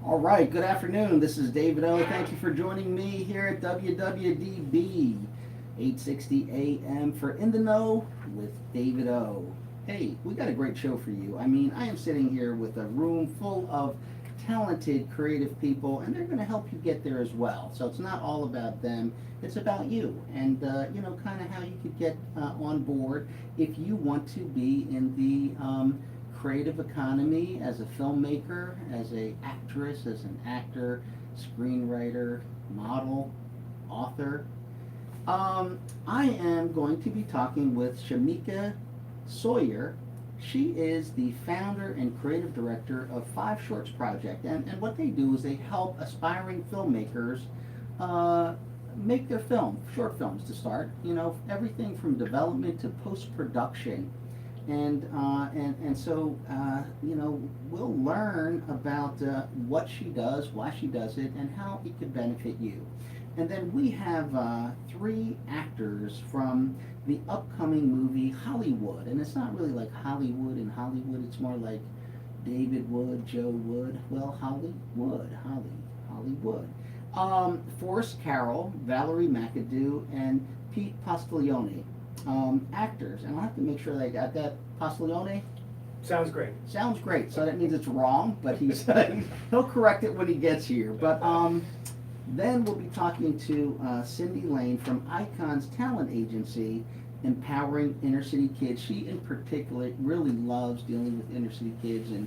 All right, good afternoon. This is David O. Thank you for joining me here at WWDB 860 AM for In the Know with David O. Hey, we got a great show for you. I mean, I am sitting here with a room full of talented, creative people, and they're going to help you get there as well. So it's not all about them, it's about you and, kind of how you could get on board if you want to be in the creative economy as a filmmaker, as a actress, as an actor, screenwriter, model, author. I am going to be talking with Shameka Sawyer. She is the founder and creative director of Five Shorts Project, and what they do is they help aspiring filmmakers make their short films to start. Everything from development to post-production. And so we'll learn about what she does, why she does it, and how it could benefit you. And then we have three actors from the upcoming movie Hollywood, and it's not really like Hollywood in Hollywood. It's more like David Wood, Joe Wood. Well, Hollywood. Forrest, Carroll, Valerie McAdoo, and Pete Postiglione. Actors, and I'll have to make sure that I got that. Postiglione? Sounds great. Sounds great. So that means it's wrong, but he'll correct it when he gets here. But then we'll be talking to Cyndi Lane from Iconz Talent Agency, empowering inner city kids. She in particular really loves dealing with inner city kids and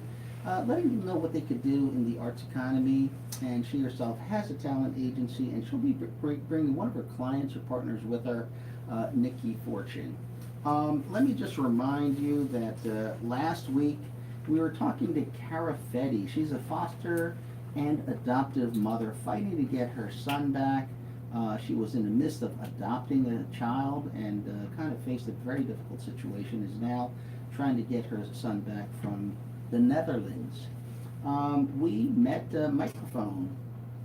letting them know what they could do in the arts economy. And she herself has a talent agency, and she'll be bringing one of her clients or partners with her, Nikki Fortune. Let me just remind you that last week we were talking to Cara Fetty. She's a foster and adoptive mother fighting to get her son back. She was in the midst of adopting a child and kind of faced a very difficult situation, is now trying to get her son back from the Netherlands. We met Microphone.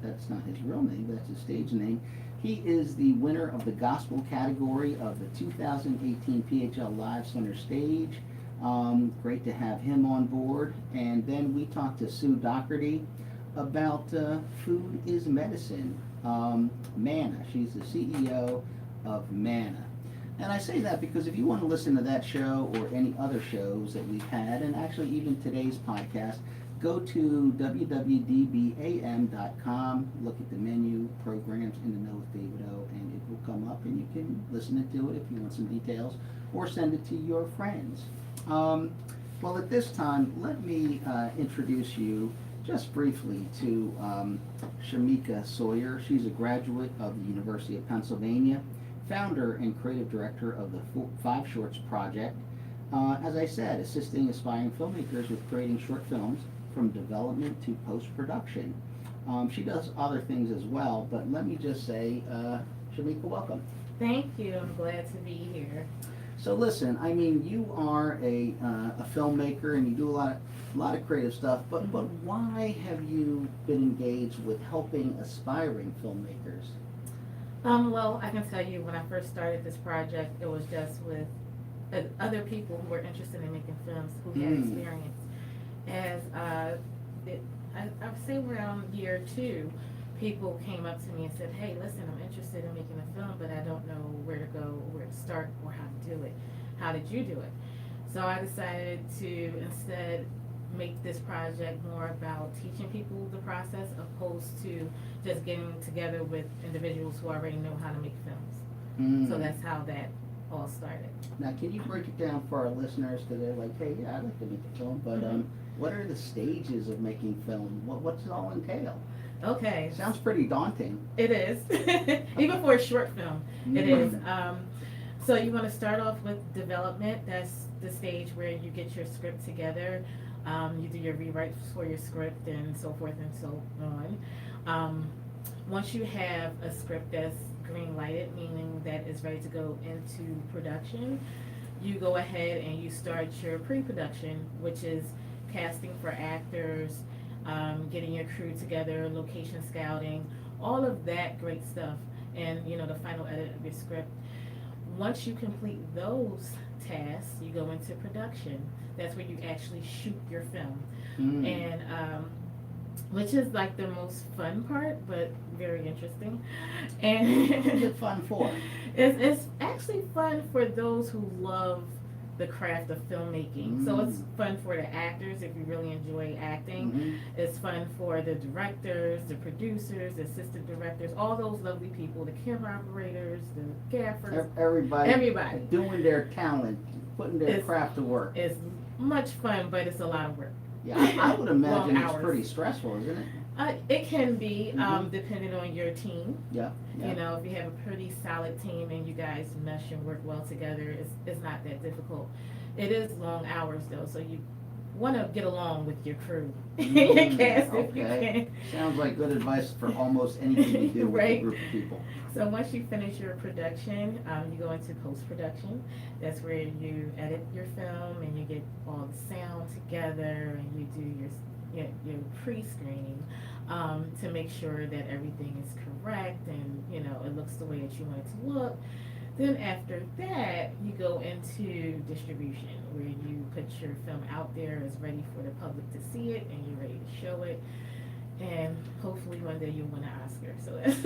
That's not his real name, but that's his stage name. He is the winner of the gospel category of the 2018 PHL Live Center stage. Great to have him on board. And then we talked to Sue Doherty about Food is Medicine. Manna. She's the CEO of Manna. And I say that because if you want to listen to that show or any other shows that we've had, and actually even today's podcast, go to www.dbam.com, look at the menu, programs, In the Know with David O, and it will come up and you can listen to it if you want some details, or send it to your friends. Well, at this time, let me introduce you just briefly to Shameka Sawyer. She's a graduate of the University of Pennsylvania, founder and creative director of the Five Shorts Project. As I said, assisting aspiring filmmakers with creating short films from development to post-production. She does other things as well, but let me just say, Shameka, welcome. Thank you. I'm glad to be here. So listen, I mean, you are a filmmaker and you do a lot of creative stuff, but why have you been engaged with helping aspiring filmmakers? Well, I can tell you when I first started this project, it was just with other people who were interested in making films who had experience. As I would say around year 2, people came up to me and said, hey, listen, I'm interested in making a film, but I don't know where to go, where to start, or how to do it. How did you do it? So I decided to instead make this project more about teaching people the process opposed to just getting together with individuals who already know how to make films. So that's how that all started. Now, can you break it down for our listeners because they're like, hey, yeah, I'd like to make a film, but what are the stages of making film? What's it all entail? Okay. Sounds pretty daunting. It is. Even for a short film, it is. Mm. So you want to start off with development. That's the stage where you get your script together. You do your rewrites for your script and so forth and so on. Once you have a script that's green lighted, meaning that it's ready to go into production, you go ahead and you start your pre-production, which is casting for actors, getting your crew together, location scouting, all of that great stuff, and the final edit of your script. Once you complete those tasks, you go into production. That's where you actually shoot your film, and which is like the most fun part, but very interesting. And What's it fun for? It's actually fun for those who love the craft of filmmaking. So it's fun for the actors if you really enjoy acting. It's fun for the directors, the producers, the assistant directors, all those lovely people, the camera operators, the gaffers. Everybody doing their talent, putting their craft to work. It's much fun, but it's a lot of work. Yeah, I would imagine it's hours. pretty stressful, isn't it? It can be, depending on your team. Yeah. If you have a pretty solid team and you guys mesh and work well together, it's not that difficult. It is long hours though, so you want to get along with your crew, your cast if you can. Sounds like good advice for almost anything you do with a group of people. So once you finish your production, you go into post-production. That's where you edit your film and you get all the sound together and you do your pre-screening to make sure that everything is correct and it looks the way that you want it to look. Then after that, you go into distribution where you put your film out there, it's ready for the public to see it and you're ready to show it. And hopefully one day you'll win an Oscar. So that's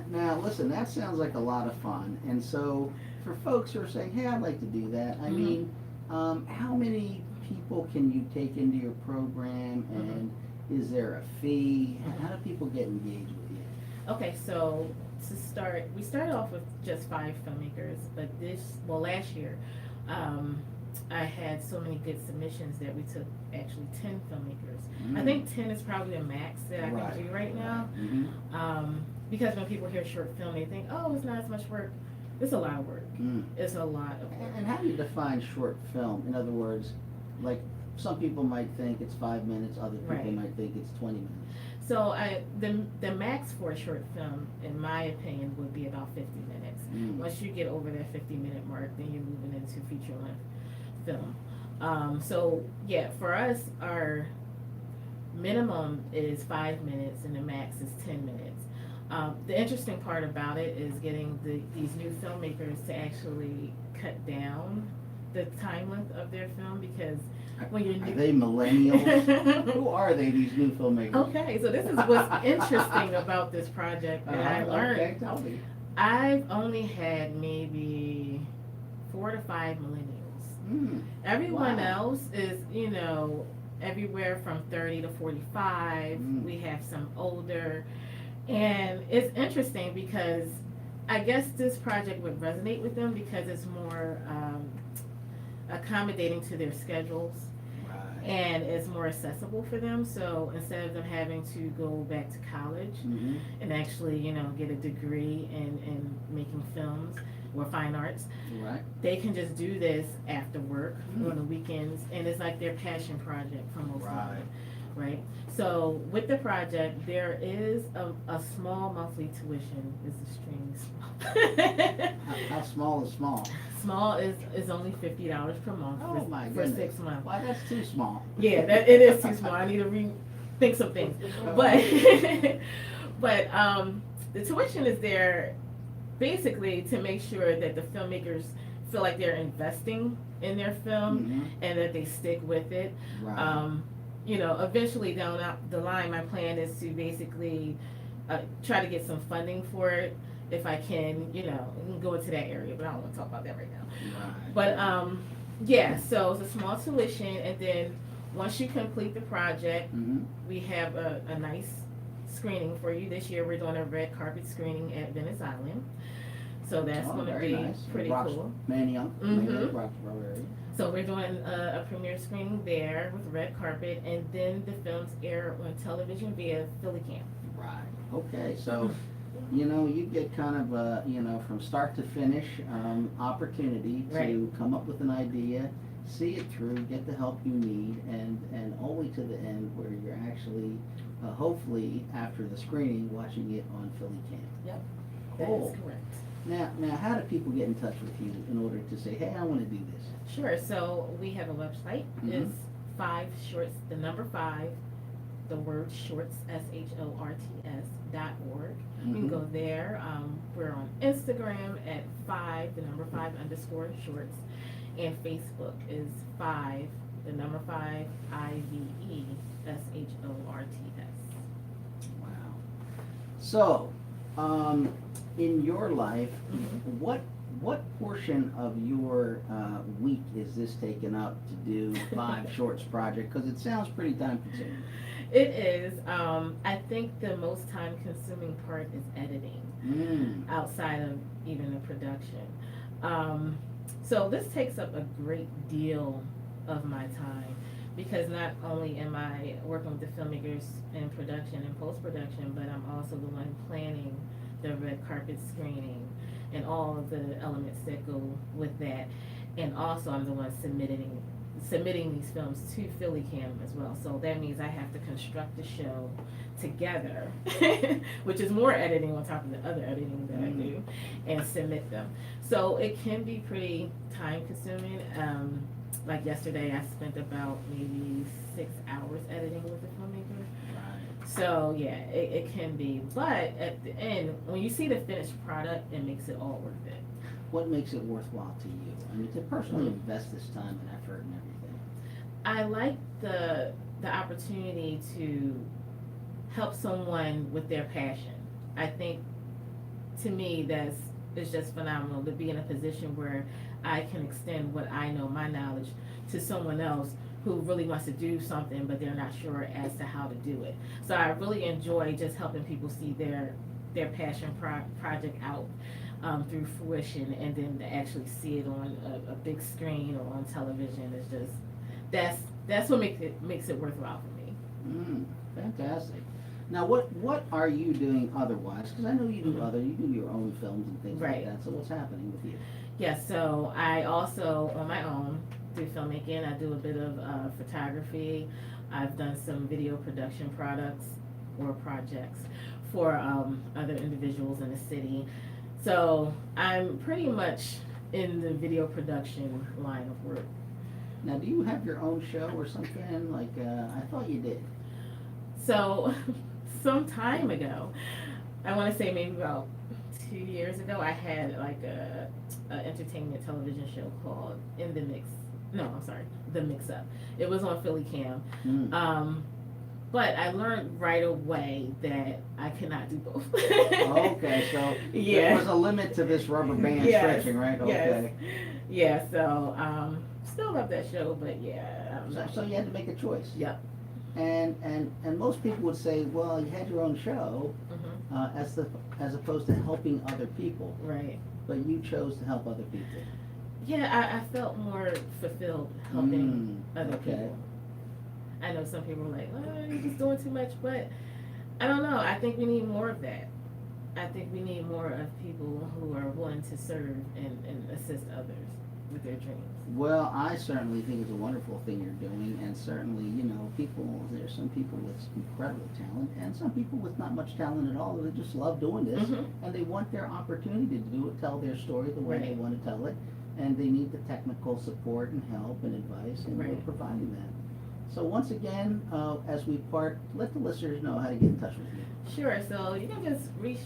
now, listen, that sounds like a lot of fun. And so for folks who are saying, hey, I'd like to do that, I mean, how many people can you take into your program, and is there a fee? How do people get engaged with you? Okay, so to start, we started off with just 5 filmmakers, but last year, I had so many good submissions that we took actually 10 filmmakers. I think 10 is probably the max that I can do right now. Because when people hear short film, they think, oh, it's not as much work. It's a lot of work. It's a lot of work. And how do you define short film? In other words, like some people might think it's 5 minutes, other people might think it's 20 minutes. So the max for a short film, in my opinion, would be about 50 minutes. Once you get over that 50-minute mark, then you're moving into feature-length film. So yeah, for us, our minimum is 5 minutes and the max is 10 minutes. The interesting part about it is getting these new filmmakers to actually cut down the time length of their film, because when you're new... Are they millennials? Who are they, these new filmmakers? Okay, so this is what's interesting about this project that I learned. Okay, tell me. I've only had maybe 4 to 5 millennials. Everyone else is, everywhere from 30 to 45. We have some older. And it's interesting because I guess this project would resonate with them because it's more accommodating to their schedules. And it's more accessible for them. So instead of them having to go back to college and actually, get a degree in making films or fine arts, they can just do this after work on the weekends, and it's like their passion project for most of them. Right? So with the project, there is a small monthly tuition. It's extremely small. How small is small? Small is only $50 per month for 6 months. Why, that's too small. Yeah, it is too small. I need to rethink some things. But the tuition is there basically to make sure that the filmmakers feel like they're investing in their film and that they stick with it. Eventually down the line, my plan is to basically try to get some funding for it if I can, go into that area, but I don't want to talk about that right now. But yeah, so it's a small tuition, and then once you complete the project, we have a nice screening for you. This year we're doing a red carpet screening at Venice Island. So that's Oh, going to very be nice. pretty Rox- cool. Manioc, Mhm. Roxborough area. So we're doing a premiere screening there with red carpet, and then the films air on television via Philly Cam. Right. Okay. So, you get kind of a, from start to finish, opportunity to Right. come up with an idea, see it through, get the help you need, and all the way to the end where you're actually, hopefully, after the screening, watching it on Philly Cam. Yep, that Cool. is correct. Now, how do people get in touch with you in order to say, hey, I want to do this? Sure. So we have a website. Mhm. It's 5shorts, the number 5, the word shorts, SHORTS.org. You can Mhm. go there. We're on Instagram at 5, the number 5 underscore shorts, and Facebook is 5, the number 5 IVESHORTS. Wow. So, in your life, Mhm. what portion of your week is this taken up to do 5 shorts project? Because it sounds pretty time consuming. It is. I think the most time consuming part is editing, outside of even the production. So this takes up a great deal of my time because not only am I working with the filmmakers in production and post-production, but I'm also the one planning the red carpet screening and all of the elements that go with that. And also I'm the one submitting these films to Philly Cam as well. So that means I have to construct the show together, which is more editing on top of the other editing that I do, and submit them. So it can be pretty time consuming. Like yesterday, I spent about maybe 6 hours editing with the filmmaker. Right. So yeah, it can be. But at the end, when you see the finished product, it makes it all worth it. What makes it worthwhile to you? I mean, to personally invest this time and effort and everything. I like the opportunity to help someone with their passion. I think to me it's just phenomenal to be in a position where I can extend what I know, my knowledge, to someone else who really wants to do something but they're not sure as to how to do it. So I really enjoy just helping people see their passion project out through fruition, and then to actually see it on a big screen or on television is just that's what makes it worthwhile for me. Fantastic. Now, what are you doing otherwise? Because I know you do you do your own films and things Right. like that. So what's happening with you? Yes, so I also on my own do filmmaking. I do a bit of photography. I've done some video production products or projects for other individuals in the city. So I'm pretty much in the video production line of work. Now, do you have your own show or something? Like, I thought you did. So some time ago, I want to say maybe about 2 years ago, I had like a entertainment television show called In the Mix. No, I'm sorry, The Mix Up. It was on Philly Cam. But I learned right away that I cannot do both. Okay, so Yeah. there was a limit to this rubber band Yes, stretching, right? Okay. yes. Yeah, so still love that show, but yeah. So you had to make a choice. Yep. And most people would say, well, you had your own show, as opposed to helping other people, Right. but you chose to help other people. Yeah, I felt more fulfilled helping other okay. people. I know some people are like, oh, you're just doing too much, but I don't know. I think we need more of that. I think we need more of people who are willing to serve and assist others with their dreams. Well, I certainly think it's a wonderful thing you're doing, and certainly, there's some people with incredible talent, and some people with not much talent at all, they just love doing this, and they want their opportunity to do it, tell their story the way they want to tell it, and they need the technical support and help and advice, and we're providing that. So once again, as we part, let the listeners know how to get in touch with you. Sure, so you can just reach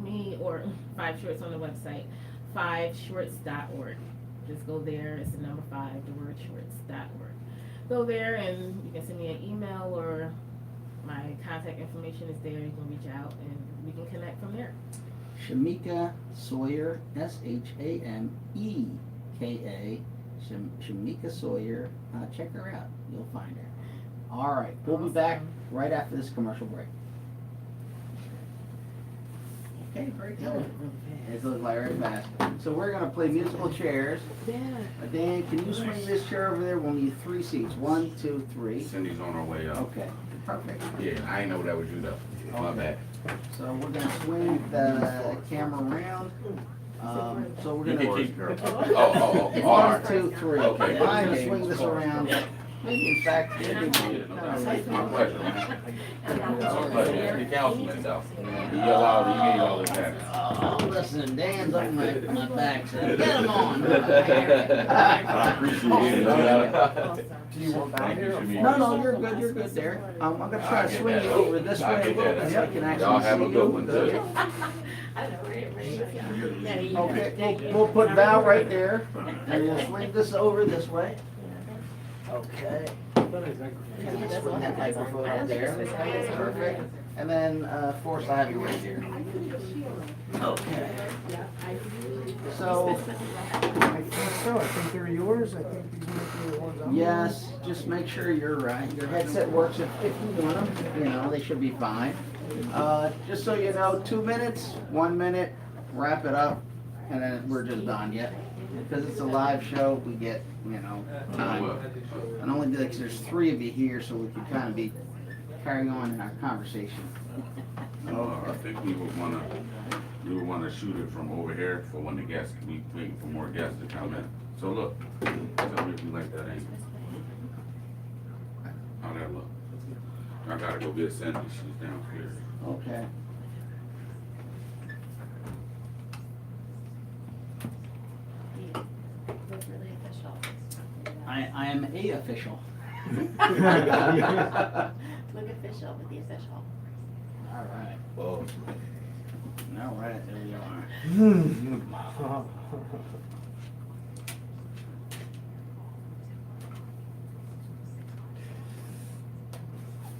me or 5 Shorts on the website, 5shorts.org. Just go there, it's the number 5, the word shorts.org. Go there and you can send me an email or my contact information is there. You can reach out and we can connect from there. Shameka Sawyer, Shameka, Shameka Sawyer. Check her out. You'll find her. All right. We'll be back right after this commercial break. Okay, very good. It goes by very fast. So we're gonna play musical chairs. Dan, can you swing this chair over there? We'll need 3 seats. 1, 2, 3. Cindy's on her way up. Okay, perfect. Yeah, I ain't know that was you though. My bad. So we're gonna swing the camera around. So we're gonna. Oh, all 1, right. 2, 3. Okay. I'm gonna swing this around. Maybe in fact, maybe. My pleasure, man. My pleasure. The councilman though. He allowed, he gave all his that. Oh, listen, Dan's on my back, so get him on. I appreciate it. Do you want that here? No, you're good there. I'm gonna try to swing you over this way a little bit so I can Y'all actually have see a good one you. too. Okay, we'll put Val right there, and we'll swing this over this way. Okay. And we'll swing that microphone up there. Perfect. And then, Forrest, I have you right here. Okay. So, I think so, I think they're yours, I think these might be the ones I'm. yes, just make sure your headset works if you want them, you know, they should be fine. Just so you know, 2 minutes, 1 minute, wrap it up, and then we're just done yet. Because it's a live show, we get, you know, time. And only because there's 3 of you here, so we can kind of be carrying on in our conversation. I think we would wanna shoot it from over here for when the guests, we waiting for more guests to come in. So look, tell me if you like that angle. How that look? I gotta go get Cyndi, she's downstairs. Okay. I am a official. Look official with the official. All right. Whoa. All right, there we are.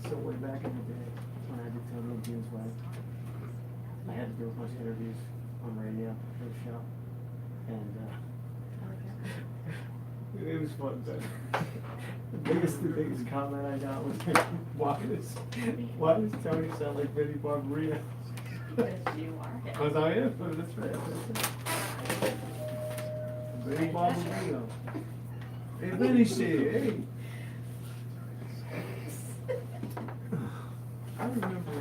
So way back in the day, when I did Tony and June's Way, I had to do a bunch of interviews on radio for the show, and it was fun. But the biggest comment I got was, why does Tony sound like Vinnie Barbarino? Because you are him. Because I am, that's right. Vinnie Barbarino. Hey, Vinnie said, hey. I remember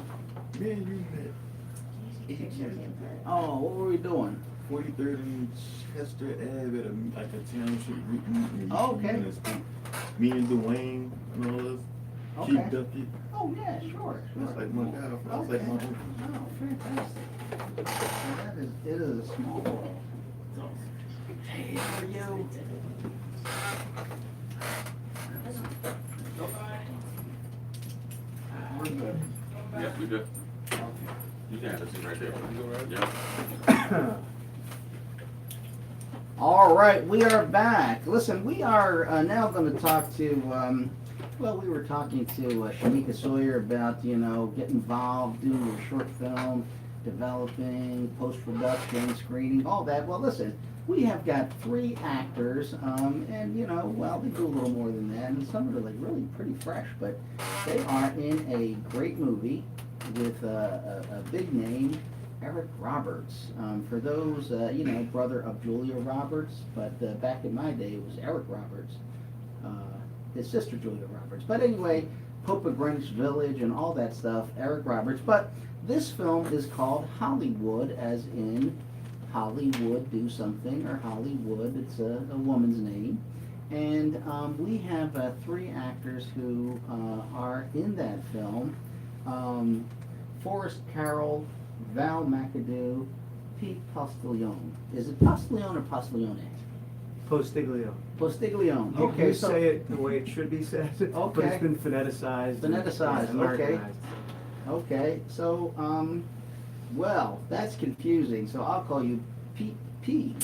me and you met Oh, what were we doing? 43rd and Chester Ave at like a township group meeting. Oh, okay. Me and Dwayne and all this. Okay. Chief Ducky. Oh, yeah, sure. That's like my guy. That's like my uncle. Oh, fantastic. Well, it is a small world. Hey, how are you? We're good. Yeah, we good. Okay. You can have a seat right there. Yeah. All right, we are back. Listen, we are now going to talk to, well, we were talking to Shameka Sawyer about, you know, getting involved, doing your short film, developing, post-production, screening, all that. Well, listen, we have got 3 actors, and, you know, well, they do a little more than that, and some of them are, like, really pretty fresh, but they are in a great movie with a big name, Eric Roberts. For those, you know, brother of Julia Roberts, but back in my day it was Eric Roberts, his sister Julia Roberts. But anyway, Pope of Greenwich Village and all that stuff, Eric Roberts. But this film is called Hollywood, as in Hollywood do something, or Hollywood, it's a woman's name. And we have 3 actors who are in that film. Forrest, Carroll, Val McAdoo, Pete Postiglione. Is it Postiglione or Postiglione? Postiglione. Postiglione. You Okay, so say it the way it should be said, but Okay. it's been phoneticized. Phoneticized, and okay. Americanized. okay, so well, that's confusing. So I'll call you Pete P.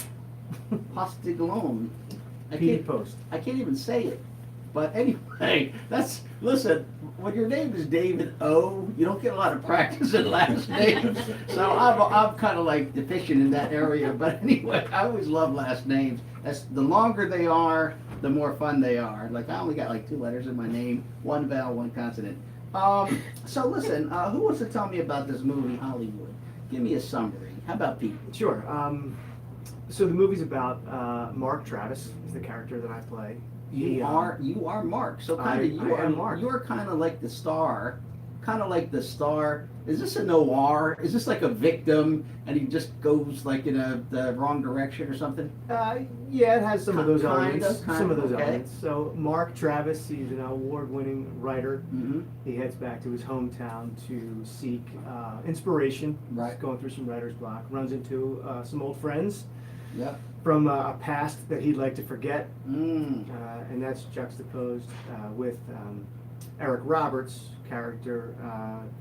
Postiglione. I can't even say it. But anyway, listen, when your name is David O, you don't get a lot of practice in last names. So I'm kind of like deficient in that area. But anyway, I always love last names. The longer they are, the more fun they are. Like, I only got like 2 letters in my name, 1 vowel, 1 consonant. So listen, who wants to tell me about this movie, Hollywood? give me a summary. How about Pete? Sure. So the movie's about Mark Travis is the character that I play. You are Mark. So kind of I am Mark. You're kind of like the star. Is this a noir? Is this like a victim and he just goes like in the wrong direction or something? Yeah, it has some of those Kinda, elements. Some of those okay. elements. So Mark Travis, he's an award-winning writer. Mm-hmm. He heads back to his hometown to seek inspiration. Right. He's going through some writer's block. Runs into some old friends Yep. from a past that he'd like to forget. Mm. And that's juxtaposed with Eric Roberts' character,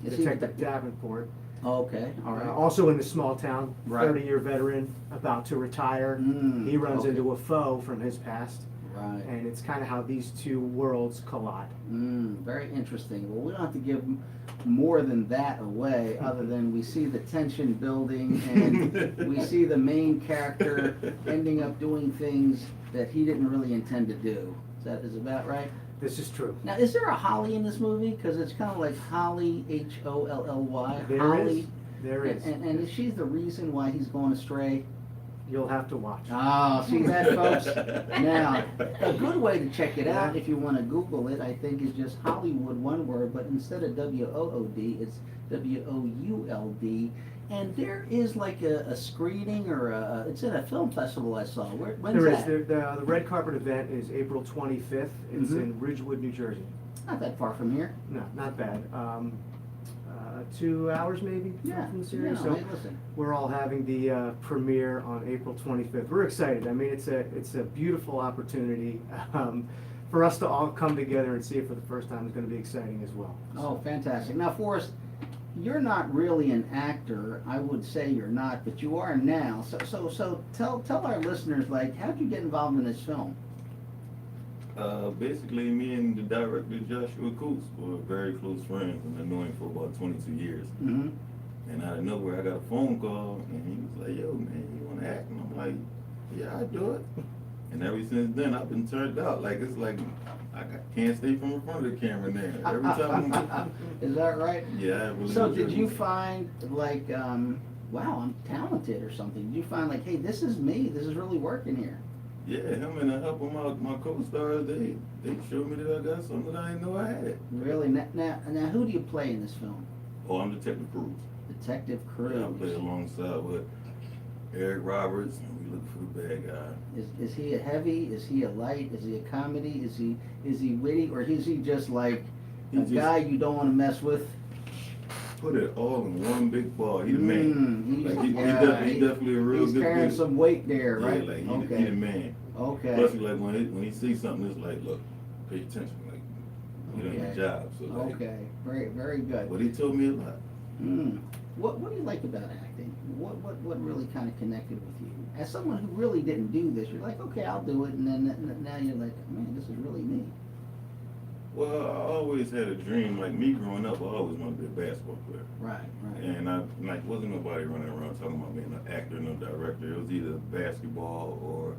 Is he Detective Davenport. Okay. All right. Also in the small town, Right. 30-year veteran, about to retire. Mm, He runs okay. into a foe from his past, Right. and it's kind of how these two worlds collide. Very interesting. Well, we don't have to give more than that away, other than we see the tension building and we see the main character ending up doing things that he didn't really intend to do. Is that right? This is true. Now, is there a Holly in this movie? Because it's kind of like Holly, Holly. There is. And is she the reason why he's going astray? You'll have to watch. Oh, see that, folks? Now, a good way to check it out, if you want to Google it, I think, is just Hollywood, one word, but instead of WOOD, it's WOULD. And there is like a screening or it's at a film festival I saw. When's There is. that? The red carpet event is April 25th. It's Mhm. in Ridgewood, New Jersey. Not that far from here. No, not bad. 2 hours maybe Yeah. from the series. Yeah, So hey, listen. we're all having the premiere on April 25th. We're excited. I mean, it's a beautiful opportunity for us to all come together and see it for the first time. Is going to be exciting as well. Oh, fantastic. Now, Forrest, you're not really an actor. I would say you're not, but you are now. So tell our listeners, like, how'd you get involved in this film? Basically, me and the director Joshua Coots were very close friends, and I knew him for about 22 years. Mm-hmm. And out of nowhere, I got a phone call, and he was like, "Yo, man, you want to act?" And I'm like, "Yeah, I do it." And ever since then, I've been turned out. Like it's like I can't stay from in front of the camera now. Every time. Is that right? Yeah, I really. So enjoy did you it. find like, wow, I'm talented or something? Did you find like, hey, this is me. This is really working here. Yeah, him and a couple of my co-stars, they showed me that I got something that I didn't know I had. Really? Now, who do you play in this film? Oh, I'm Detective Cruz. Detective Cruz. Yeah, I play alongside with Eric Roberts, and we look for the bad guy. Is he a heavy? Is he a light? Is he a comedy? Is he witty? Or is he just like a He's just- guy you don't want to mess with? Put it all in one big ball. He the man. He's, Like, he definitely a real he's good carrying dude. some weight there, Yeah, right? like he Okay. the man. Okay. Plus, like when he sees something, it's like, look, pay attention. Like, you done your Okay. job. So like, Okay. Very good. but he told me a lot. What do you like about acting? What really kind of connected with you? As someone who really didn't do this, you're like, okay, I'll do it, and then now you're like, man, this is really me. Well, I always had a dream. Like me growing up, I always wanted to be a basketball player. Right. And I like wasn't nobody running around talking about being an actor, no director. It was either basketball or it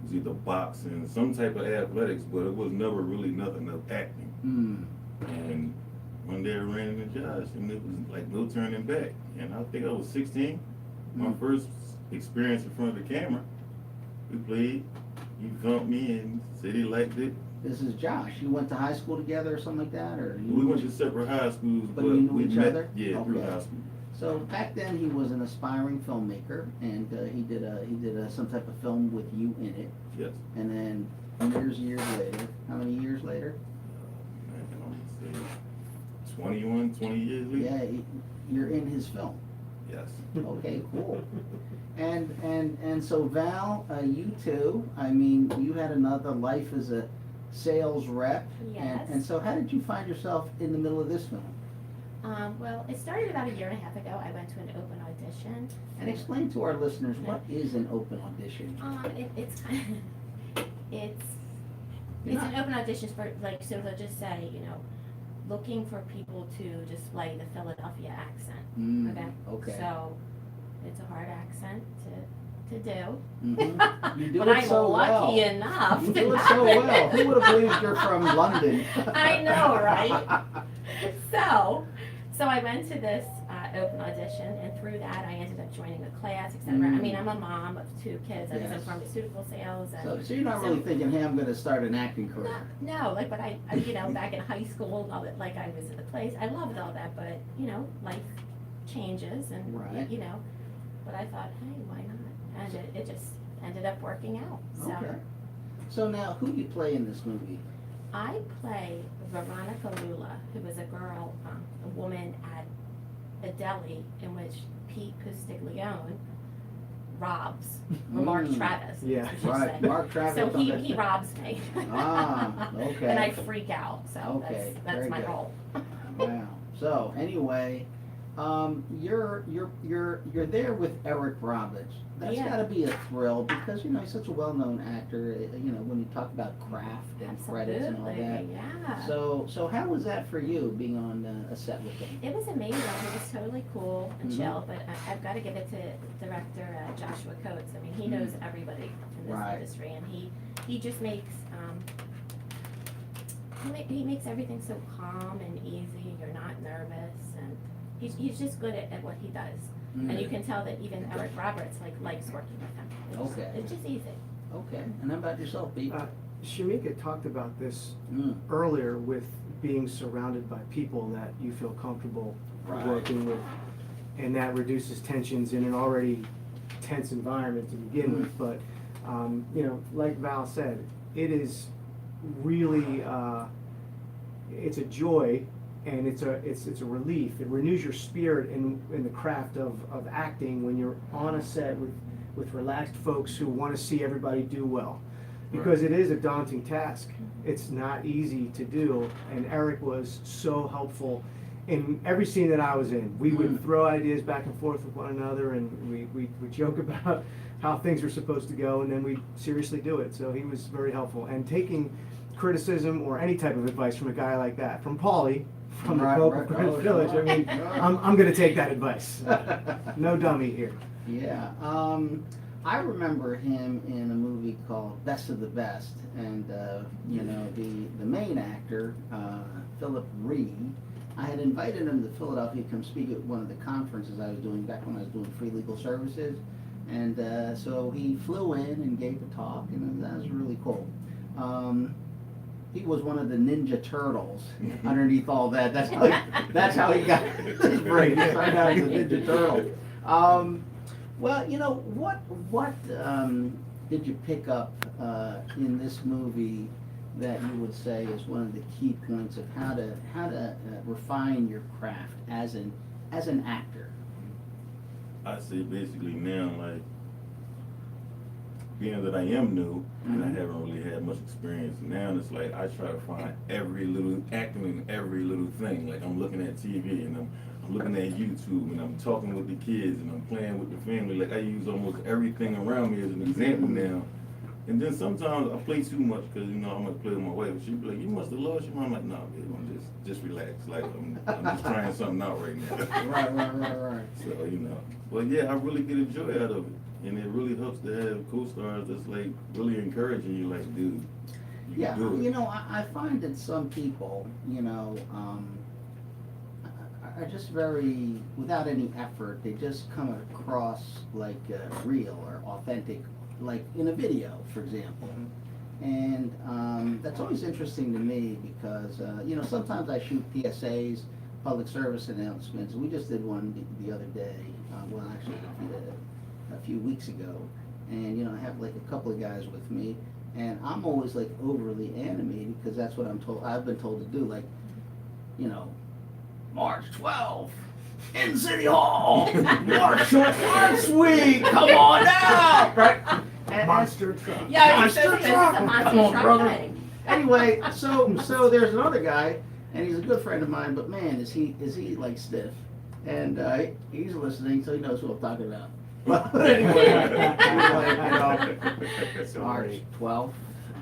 was either boxing, some type of athletics, but it was never really nothing of acting. And one day I ran into Josh, and it was like no turning back. And I think I was 16, my first experience in front of the camera. We played. He filmed me and said he liked it. This is Josh. You went to high school together or something like that, or you We went to separate high schools, But but you knew we each met, other? Yeah, through Okay. high school. So back then he was an aspiring filmmaker, and he did some type of film with you in it. Yes. And then years later, how many years later? Man, I would say 21, 20 years later. Yeah, you're in his film. Yes. Okay, cool. And so Val, you too. I mean, you had another life as a sales rep. Yes. And so how did you find yourself in the middle of this film? Well, it started about a year and a half ago. I went to an open audition. And explain to our listeners, what is an open audition? It's kind of, it's an open audition for, like, so they'll just say, you know, looking for people to display the Philadelphia accent. Okay. So it's a hard accent to do. Mm-hmm. You do But it I'm so lucky well. enough. You do it so well. Who would have believed you're from London? I know, right? So I went to this open audition, and through that, I ended up joining a class, etc. I mean, I'm a mom of 2 kids. I was in Yes. pharmaceutical sales, and So you're not really thinking, hey, I'm gonna start an acting career. no, like, but I back in high school, and all that, like, I was in the place. I loved all that, but life changes, and Right. But I thought, hey, why not? And it just ended up working out. So Okay. So now, who do you play in this movie? I play Veronica Lula, who was a girl, a woman at a deli in which Pete Postiglione robs, or Mark Mm. Travis, Yeah. I should Right, say. Mark Travis. So okay. he robs me. Ah, okay. And I freak out, so Okay, that's very my good. role. Wow. So anyway, you're there with Eric Roberts. That's Yeah. got to be a thrill because he's such a well-known actor. When you talk about craft and credits and all that. Absolutely, yeah. So how was that for you being on a set with him? It was amazing. It was totally cool and Mhm. chill, but I've got to give it to director Joshua Coates. I mean, he knows everybody in this Right. industry, and he just makes he makes everything so calm and easy. You're not nervous, and he's just good at what he does. And you can tell that even Eric Roberts likes working with him. Okay. It's just easy. Okay. And how about yourself, Pete? Shameka talked about this Mm. earlier with being surrounded by people that you feel comfortable Right. working with, and that reduces tensions in an already tense environment to begin Mm-hmm. with. But like Val said, it is really it's a joy, and it's a relief. It renews your spirit in the craft of acting when you're on a set with relaxed folks who want to see everybody do well. Because it is a daunting task. It's not easy to do, and Eric was so helpful in every scene that I was in. We would throw ideas back and forth with one another, and we would joke about how things were supposed to go, and then we seriously do it. So he was very helpful. And taking criticism or any type of advice from a guy like that, from Paulie, from Right, the Pope right. of Greenwich Oh, Village, I mean, right. I'm going to take that advice. No dummy here. Yeah, I remember him in a movie called Best of the Best, and the main actor, Philip Reed. I had invited him to Philadelphia to come speak at one of the conferences I was doing back when I was doing free legal services, and so he flew in and gave a talk, and that was really cool. He was one of the Ninja Turtles underneath all that. That's how he got his break. He started out as a Ninja Turtle. Well, what did you pick up in this movie that you would say is one of the key points of how to refine your craft as an actor? I say basically now, like, being that I am new and I haven't really had much experience, now it's like I try to find acting in every little thing. Like, I'm looking at TV and I'm looking at YouTube and I'm talking with the kids and I'm playing with the family. Like, I use almost everything around me as an example now. And then sometimes I play too much because, I might play with my wife. She'd be like, you must have lost your mom. I'm like, nah, babe, I'm just relax. Like, I'm just trying something out right now. Right. So, but yeah, I really get a joy out of it. And it really helps to have co-stars that's like really encouraging you, like, dude, you Yeah, can do it. I find that some people, are just very, without any effort, they just come across like real or authentic, like in a video, for example. And that's always interesting to me because, sometimes I shoot PSAs, public service announcements. We just did one the other day, actually a few weeks ago. And, I have like a couple of guys with me. And I'm always like overly animated because that's what I've been told to do. Like, March 12th in City Hall, Martial Arts Week, come on out, right? Monster truck. Yeah, Monster this is truck. a monster Come on, truck brother. thing. Anyway, so there's another guy, and he's a good friend of mine, but man, is he like stiff. And he's listening, so he knows who I'm talking about. But anyway, March 12th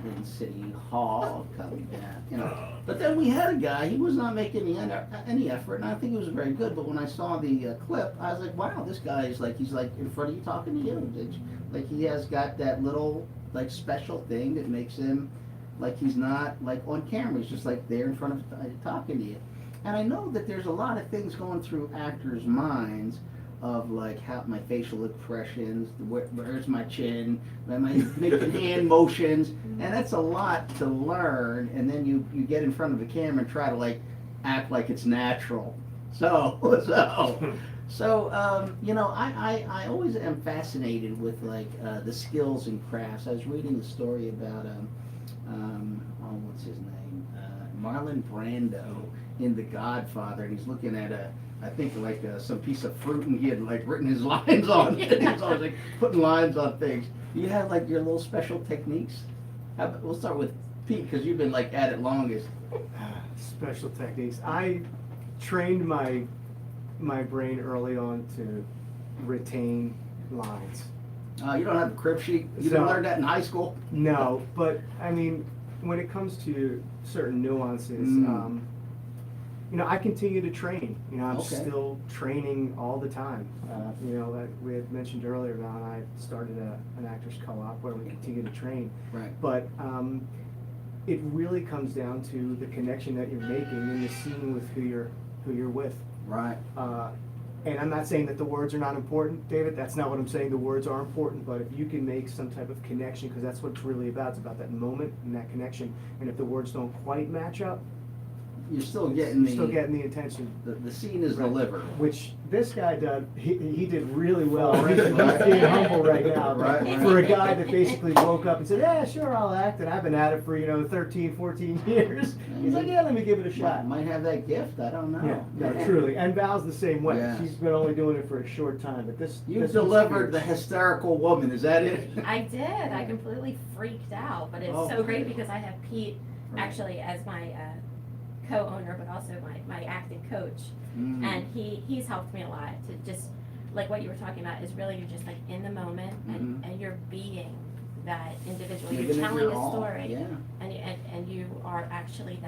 in City Hall, coming down, But then we had a guy, he was not making any effort, and I think he was very good, but when I saw the clip, I was like, wow, this guy is like, he's like in front of you talking to you. Like, he has got that little, like, special thing that makes him, like, he's not, like, on camera, he's just, like, there in front of talking to you. And I know that there's a lot of things going through actors' minds of like how my facial expressions, where's my chin, am I making hand motions, and that's a lot to learn. And then you get in front of the camera and try to like act like it's natural. So you know, I always am fascinated with like the skills and crafts. I was reading a story about oh, what's his name, Marlon Brando in The Godfather, and he's looking at I think like some piece of fruit, and he had like written his lines on it. He was always like putting lines on things. You have like your little special techniques. We'll start with Pete because you've been like at it longest. Special techniques. I trained my brain early on to retain lines. You don't have a crib sheet. You didn't learn that in high school. No, but I mean, when it comes to certain nuances, you know, I continue to train. You know, I'm Okay. still training all the time. You know, like we had mentioned earlier, Val and I started an actors co-op where we continue to train. Right. But it really comes down to the connection that you're making in the scene with who you're with. Right. And I'm not saying that the words are not important, David. That's not what I'm saying. The words are important, but if you can make some type of connection, because that's what it's really about. It's about that moment and that connection. And if the words don't quite match up, You're still getting the attention. the scene is Right. delivered. Which this guy did, he did really well. He's being humble right now. Right, right. For a guy that basically woke up and said, yeah, sure, I'll act. And I've been at it for, 13, 14 years. He's like, yeah, let me give it a shot. Might have that gift. I don't know. Yeah, no, truly. And Val's the same way. Yeah. She's been only doing it for a short time, but this You this delivered the one's hysterical woman. Is that it? I did. I completely freaked out, but it's Oh. so great because I have Pete actually as my co-owner, but also my acting coach, and he's helped me a lot to just like what you were talking about is really you're just like in the moment and you're being that individual. You're Giving it telling your a all. story, Yeah. and you are actually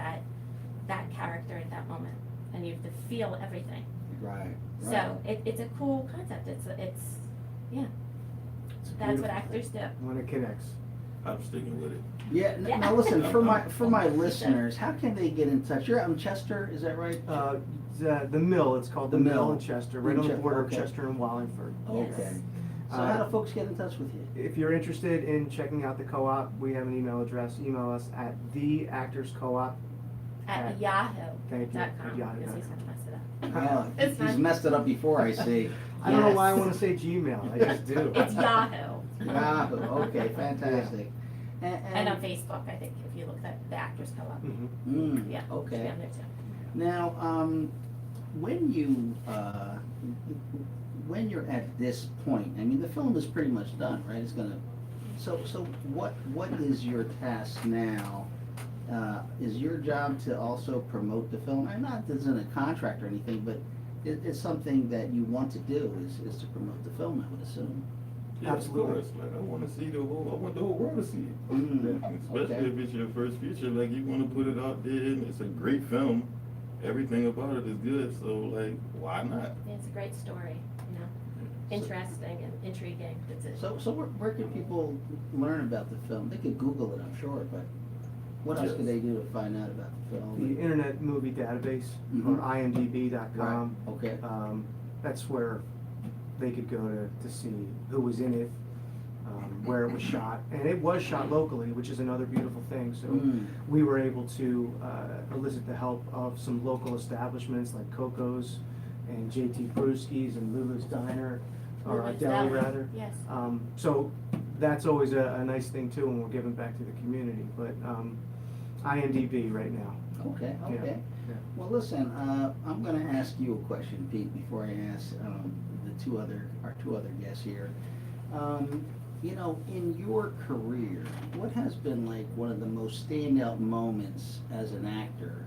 that character at that moment, and you have to feel everything. Right. So it's a cool concept. It's yeah. That's what actors do. when it connects. I'm sticking with it. Yeah. Yeah. Now listen, for my listeners, how can they get in touch? You're out in Chester, is that right? The Mill, it's called The the Mill Mill. in Chester, In right on the Chester, border okay. of Chester and Wallingford. Okay. Yes. So how do folks get in touch with you? If you're interested in checking out the co-op, we have an email address. Email us at theactorscoop. At Yahoo.com. Thank you. At Because yahoo.com. he's gonna mess it up. Oh, It's he's fine. messed it up before, I see. I don't know why I Yes. want to say Gmail. I just do. It's Yahoo. Yahoo. Okay, fantastic. And on Facebook, I think, if you look at the Actors Co-op. Mhm. Yeah. Okay. Should be on there too. Now, when you're at this point, I mean, the film is pretty much done, right? It's gonna. So what is your task now? Is your job to also promote the film? I'm not this isn't a contract or anything, but it's something that you want to do is to promote the film, I would assume. Yeah, Absolutely. Of course. Like I want to see I want the whole world to see it. Especially Okay. if it's your first feature, like you want to put it out there, and it's a great film. Everything about it is good, so like, why not? Yeah, it's a great story, interesting and intriguing. It's a, So where can people learn about the film? They could Google it, I'm sure, but what else Yes. could they do to find out about the The film? Internet Movie Database, Mhm. or imdb.com. Right. Okay. That's where they could go to see who was in it, where it was shot. And it was shot locally, which is another beautiful thing. So we were able to elicit the help of some local establishments like Coco's and JT Brewski's and Lulu's Diner, or Lulu's Deli Deli, rather. yes. So that's always a nice thing too when we're giving back to the community. But IMDb right now. Okay, Yeah, okay. yeah. Well, listen, I'm gonna ask you a question, Pete, before I ask our two other guests here. In your career, what has been like one of the most standout moments as an actor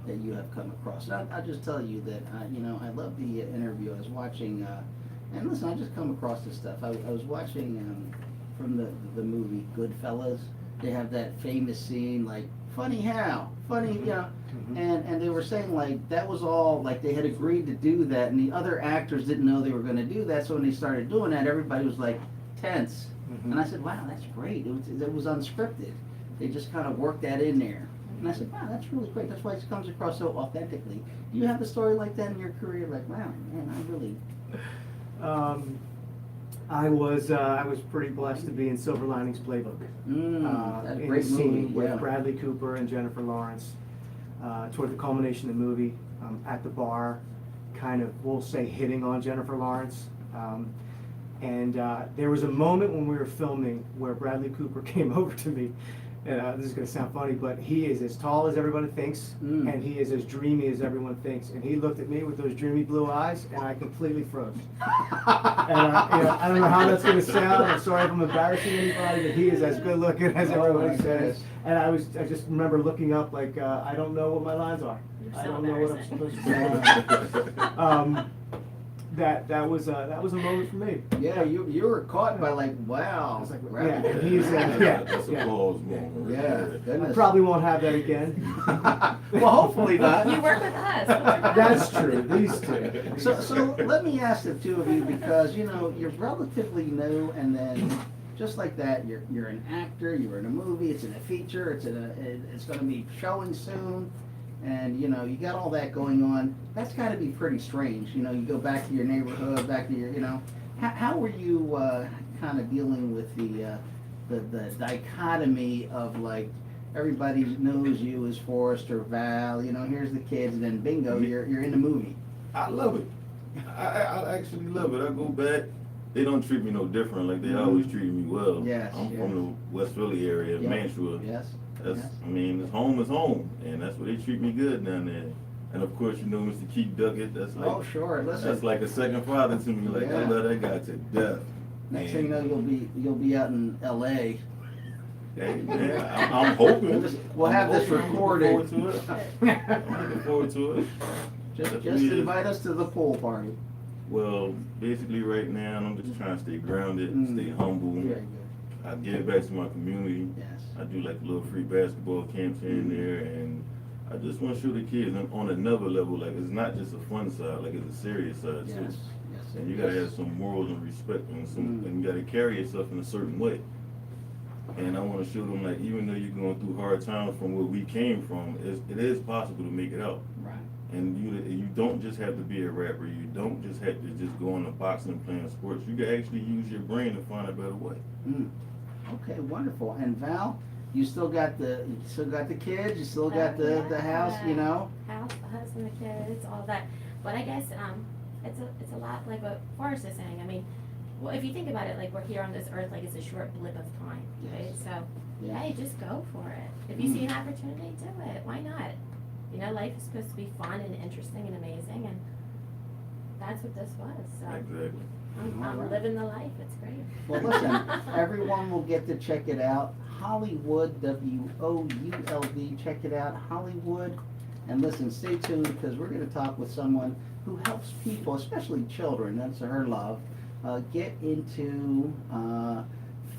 that you have come across? And I'll just tell you that, I love the interview. I was watching, and listen, I just come across this stuff. I was watching from the movie Goodfellas. They have that famous scene, like, funny how? Funny, and they were saying, like, that was all, like, they had agreed to do that, and the other actors didn't know they were gonna do that, so when they started doing that, everybody was, like, tense. Mhm. And I said, wow, that's great. It was unscripted. They just kind of worked that in there. And I said, wow, that's really great. That's why it comes across so authentically. Do you have a story like that in your career? Like, wow, man, I really. I was pretty blessed to be in Silver Linings Playbook. That's a In great the scene movie, with yeah. Bradley Cooper and Jennifer Lawrence. Toward the culmination of the movie, at the bar, kind of, we'll say, hitting on Jennifer Lawrence. And there was a moment when we were filming where Bradley Cooper came over to me, and this is gonna sound funny, but he is as tall as everybody thinks, and he is as dreamy as everyone thinks. And he looked at me with those dreamy blue eyes, and I completely froze. And I don't know how that's gonna sound. I'm sorry if I'm embarrassing anybody, but he is as good looking as Oh, everybody my says. goodness. And I just remember looking up like, I don't know what my lines are. You're I so don't know what I'm embarrassing. supposed to say. That was a moment for me. Yeah, you were caught by like, I wow. was like, Bradley yeah, Cooper. he's yeah, That's a yeah. pause moment. Yeah, I goodness. probably won't have that again. Well, hopefully not. You work with us. What's your problem? That's true. These two. So let me ask the two of you, because you know you're relatively new, and then just like that, you're an actor. You're in a movie. It's in a feature. It's going to be showing soon, and you know you got all that going on. That's got to be pretty strange. You know, you go back to your neighborhood, back to your, you know, how were you kind of dealing with the dichotomy of like everybody knows you as Forrest or Val. You know, here's the kids, and then bingo, you're in the movie. I love it. I actually love it. I go back. They don't treat me no different. Like they always treated me well. Yes, I'm yes. from the West Philly area, Yep. Mantua. Yes. That's, yes. I mean, it's home, and that's where they treat me good down there. And of course, you know Mr. Keith Duckett. That's like, Oh, sure. Listen. that's like a second father to me. Like I Yeah. love that guy to death. Next thing you know, you'll be out in L.A. Hey man, I'm hoping. We'll have this recorded. I'm looking forward to it. I'm looking forward to it. Just Definitely invite us to the pool party. Well, basically right now I'm just trying to stay grounded, stay humble. Very good. I give back to my community. Yes. I do like little free basketball camps here and there, and I just want to show the kids on another level. Like it's not just a fun side, like it's a serious side Yes. too. Yes. And you gotta have some morals and respect, and and you gotta carry yourself in a certain way. And I want to show them like even though you're going through hard times from where we came from, it is possible to make it out. Right. And you don't just have to be a rapper. You don't just have to just go into boxing and playing sports. You can actually use your brain to find a better way. Okay, wonderful. And Val, you still got the kids. You still got the house. You know. House, the husband, the kids, all that. But I guess it's a lot like what Forrest is saying. I mean, well, if you think about it, like we're here on this earth, like it's a short blip of time, right? Yes. So, Yeah. hey, just go for it. If you see an opportunity, do it. Why not? You know, life is supposed to be fun and interesting and amazing, and that's what this was. So Exactly. I'm Alright. living the life. It's great. Well, listen, everyone will get to check it out. Hollywood, WOULD, check it out, Hollywood. And listen, stay tuned, because we're going to talk with someone who helps people, especially children, that's her love, get into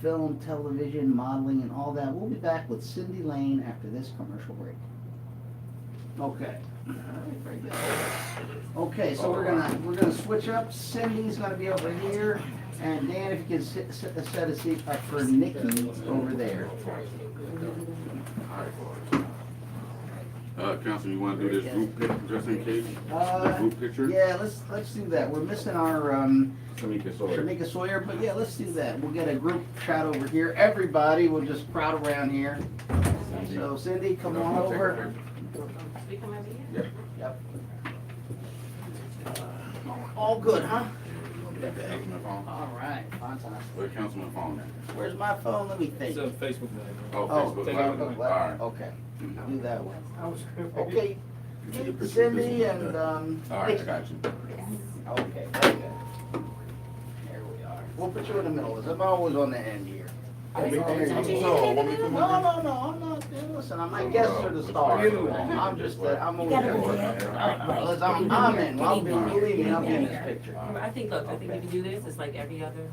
film, television, modeling, and all that. We'll be back with Cyndi Lane after this commercial break. Okay. All right, very good. Okay, so we're gonna switch up. Cindy's gonna be over here, and Dan, if you can set a seat up for Nikki over there. Council, you wanna do this group picture, just in case? The group picture? Yeah, let's do that. We're missing our Shameka Sawyer. Shameka Sawyer, but yeah, let's do that. We'll get a group shot over here. Everybody will just crowd around here. So Cindy, come on over. We come over here. Yep. All good, huh? Councilman phone? All right, fantastic. Where's Councilman phone at? Where's my phone? Let me think. It's on Facebook Live. Oh, Oh, Facebook take Live. it. All right. Okay, do that one. I was. Okay, Get your picture of Cindy this and, All right, I got you. okay, very good. There we are. We'll put you in the middle, 'cause I'm always on the end here. Oh, so There you don't you go. say No, that? I'm not, listen, my guests are the stars. I'm just, I'm over there. Listen, I'm in, believe me, I'll be in this picture. I think you can do this, it's like every other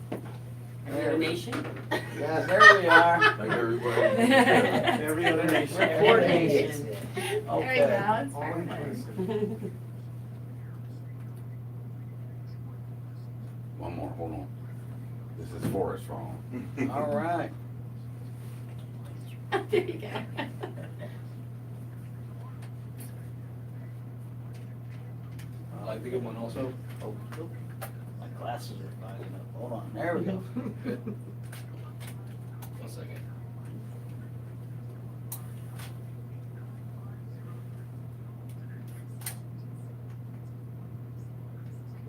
nation. Yes, there we are. Like everybody. Every other nation. Coordination. There we Okay. go. It's perfect. One more, hold on. This is Forrest phone. All right. There you go. like to get one also? Oh, my glasses are fogging up. Hold on, there we go. Good. 1 second.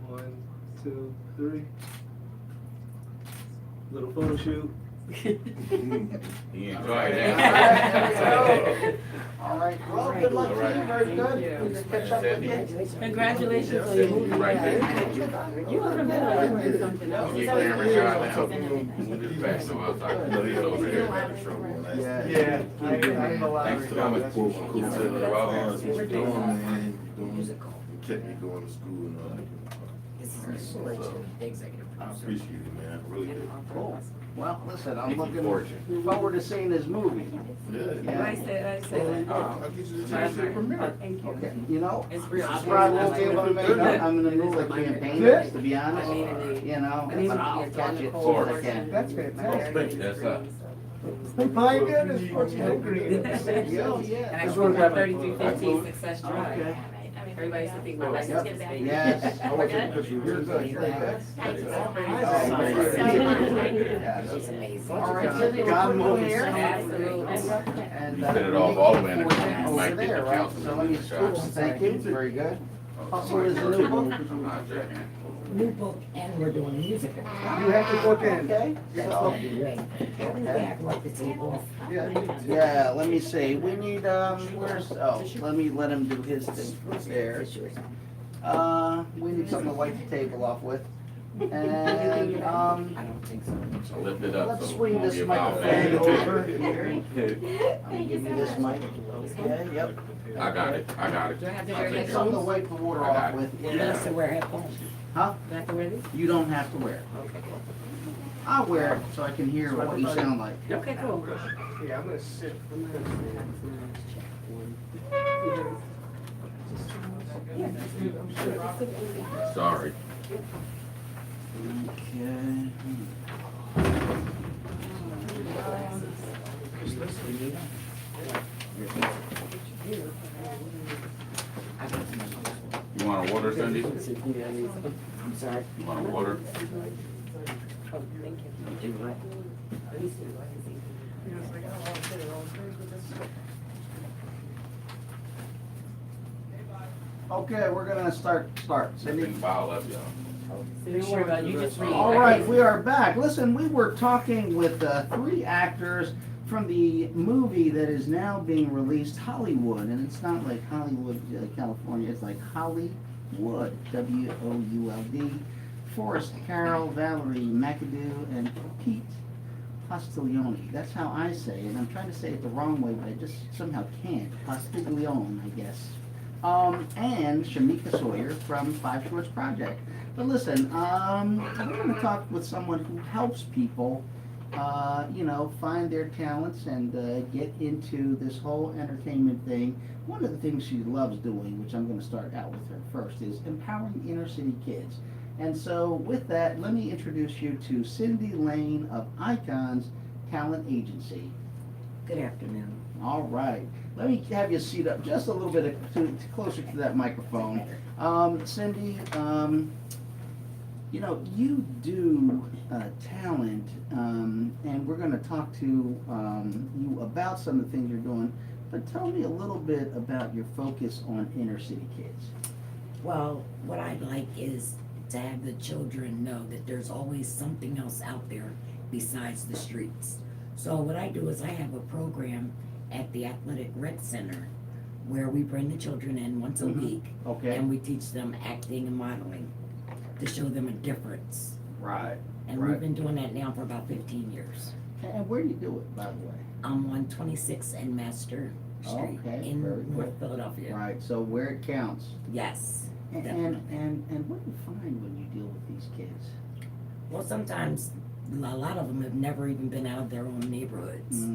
One, two, three. Little photo shoot. He enjoyed All that. right, well, good luck to you, very good. Thank We'll catch up with you. Congratulations on your movie. Right there. You were in the middle of doing something else. Get camera shot now. Move this back so outside. No, he's over here. Yeah, I'm allowed. Thanks to all the cool, cool Yeah. stuff that you're doing, man. You're doing, you kept me going to school and all that. I appreciate it, man, I really do. Cool. Well, listen, I'm Thank you, looking Fortune. forward to seeing this movie. Yeah. I said that. I'll get you the chance to premiere. Thank you. Okay, you know, It's real. I probably won't be able to make it. I'm in the middle of campaigning, to be honest, you know, but I'll catch it as soon as I can. That's fantastic. Yes, sir. My goodness, what's happening? Yeah, And yeah. I grew up 3315 Success Drive. Okay. Everybody used to think my license Yep. was fake. Yes. I want you to picture You're good. yours. Thank you so much. She's amazing. All right, Cindy, got him over here. Absolutely. And, You set it off all the way in the over might get there, the right? councilman So let me, in the shot. thank you, very good. So is the new book. I'm not checking. New book, and we're doing a musical. You have to book in. Okay, That's so, gonna be great. Back like the table. yeah, let me see, we need, where's, oh, let him do his thing there. We need something to wipe the table off with. And, I don't think so. So lift it up. let's so it swing won't this be about microphone that. over here. I'll give you this mic. Okay, yep. I got it. Do I have to I'll wear take Get care headphones? something to wipe the water off with. You have to wear headphones. Huh? Do I have to wear these? You don't have to wear it. Okay, cool. I'll wear it so I can hear what you sound like. Okay, cool. Yeah, I'm gonna sit. Sorry. Okay. You want a water, Cindy? I'm sorry. You want a water? Oh, thank you. Do what? Let me see. I can see. Okay, we're gonna start, Cindy. Something foul up, y'all. So don't worry about it, you just read. All right, we are back. Listen, we were talking with three actors from the movie that is now being released, Hollywood, and it's not like Hollywood, California. It's like Hollywood, W-O-U-L-D. Forrest, Carroll, Valerie, McAdoo, and Pete Postiglione. That's how I say it. And I'm trying to say it the wrong way, but I just somehow can't. Postiglione, I guess. And Shameka Sawyer from Five Shorts Project. But listen, we're going to talk with someone who helps people, find their talents and get into this whole entertainment thing. One of the things she loves doing, which I'm going to start out with her first, is empowering inner city kids. And so with that, let me introduce you to Cyndi Lane of Iconz Talent Agency. Good afternoon. All right. Let me have you seat up just a little bit closer to that microphone. Cyndi, you do talent, and we're going to talk to you about some of the things you're doing. But tell me a little bit about your focus on inner city kids. Well, what I'd like is to have the children know that there's always something else out there besides the streets. So what I do is I have a program at the Athletic Rec Center where we bring the children in once a week Okay. and we teach them acting and modeling to show them a difference. Right. And Right. we've been doing that now for about 15 years. And where do you do it, by the way? I'm on 26 and Master Street Okay, in very North good. Philadelphia. Right. So where it counts. Yes. And what do you find when you deal with these kids? Well, sometimes a lot of them have never even been out of their own neighborhoods.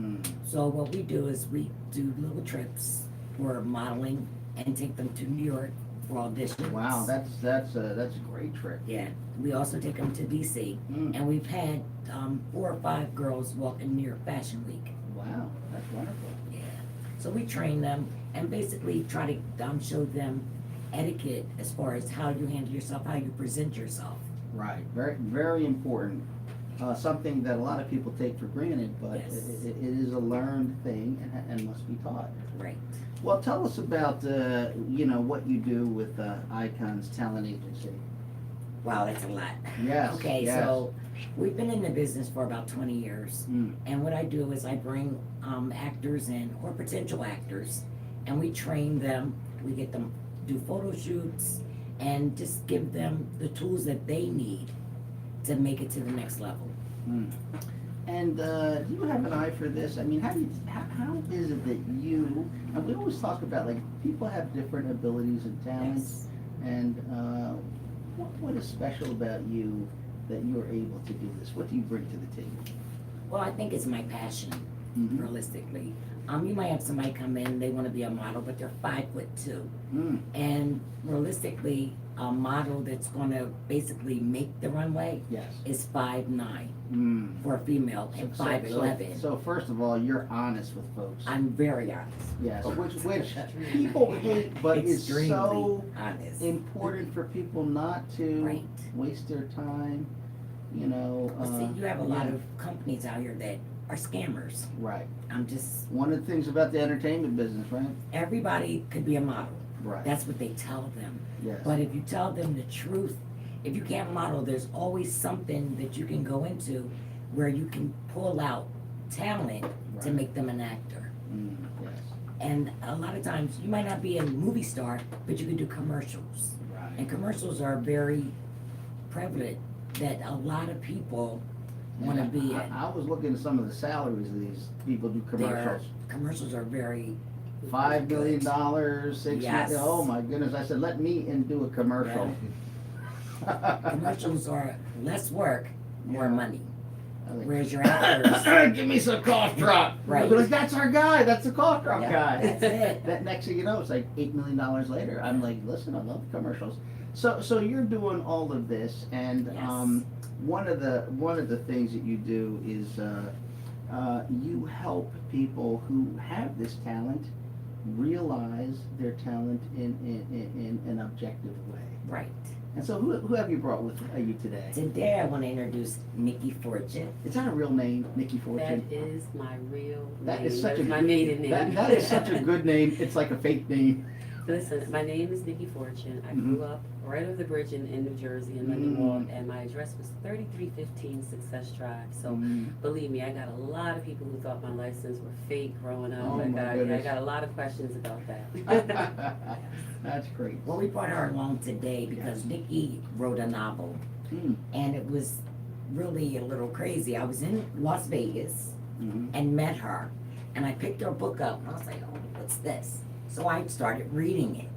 So what we do is we do little trips for modeling and take them to New York for auditions. Wow, that's a great trip. Yeah. We also take them to DC, and we've had 4 or 5 girls walk in New York Fashion Week. Wow, that's wonderful. Yeah. So we train them and basically try to show them etiquette as far as how you handle yourself, how you present yourself. Right, very, very important. Something that a lot of people take for granted, but Yes. it is a learned thing and must be taught. Right. Well, tell us about, what you do with Iconz Talent Agency. Wow, that's a lot. Yes, Okay, yes. so we've been in the business for about 20 years. Mm. And what I do is I bring actors in, or potential actors, and we train them. We get them do photo shoots and just give them the tools that they need to make it to the next level. Mm. And do you have an eye for this? I mean, how is it that you, and we always talk about, like, people have different abilities and talents, Yes. and what is special about you that you're able to do this? What do you bring to the table? Well, I think it's my passion, Mhm. realistically. You might have somebody come in, they want to be a model, but they're 5'2". Mm. And realistically, a model that's going to basically make the runway Yes. is 5'9" Mm. for a female and 5'11". So first of all, you're honest with folks. I'm very honest. Yes, which people hate, but it's Extremely so honest. important for people not to Right. waste their time, Well, see, you have a lot yeah. of companies out here that are scammers. Right. I'm just, One of the things about the entertainment business, right? everybody could be a model. Right. That's what they tell them. Yes. But if you tell them the truth, if you can't model, there's always something that you can go into where you can pull out talent to Right. make them an actor. Mm, yes. And a lot of times, you might not be a movie star, but you can do commercials. Right. And commercials are very prevalent that a lot of people want to be in. I was looking at some of the salaries of these people who do Their commercials. commercials are very $5 million, good. $6 million. Yes. Oh my goodness! I said, let me in do a commercial. Commercials are less work, more Yeah. money. I think, Whereas your actors, give me some cough drop. Right. But that's our guy. That's the cough drop Yeah, guy. that's it. That next thing you know, it's like $8 million later. I'm like, listen, I love commercials. So you're doing all of this, and Yes. one of the things that you do is you help people who have this talent realize their talent in an objective way. Right. And so who have you brought with you today? Today I want to introduce Nikki Fortune. Is that a real name, Nikki That Fortune? is my real That name. is such That's a my maiden name. That is such a good name. It's like a fake name. Listen, my name is Nikki Fortune. I Mhm. grew up right over the bridge in New Jersey, in Linden Mm. Walk, and my address was 3315 Success Drive. So Mm. believe me, I got a lot of people who thought my license were fake growing up. Oh, my I goodness. got a lot of questions about that. That's great. Well, we brought her along today because Nikki wrote a novel, Mm. and it was really a little crazy. I was in Las Vegas Mhm. and met her, and I picked her book up, and I was like, oh, what's this? So I started reading it.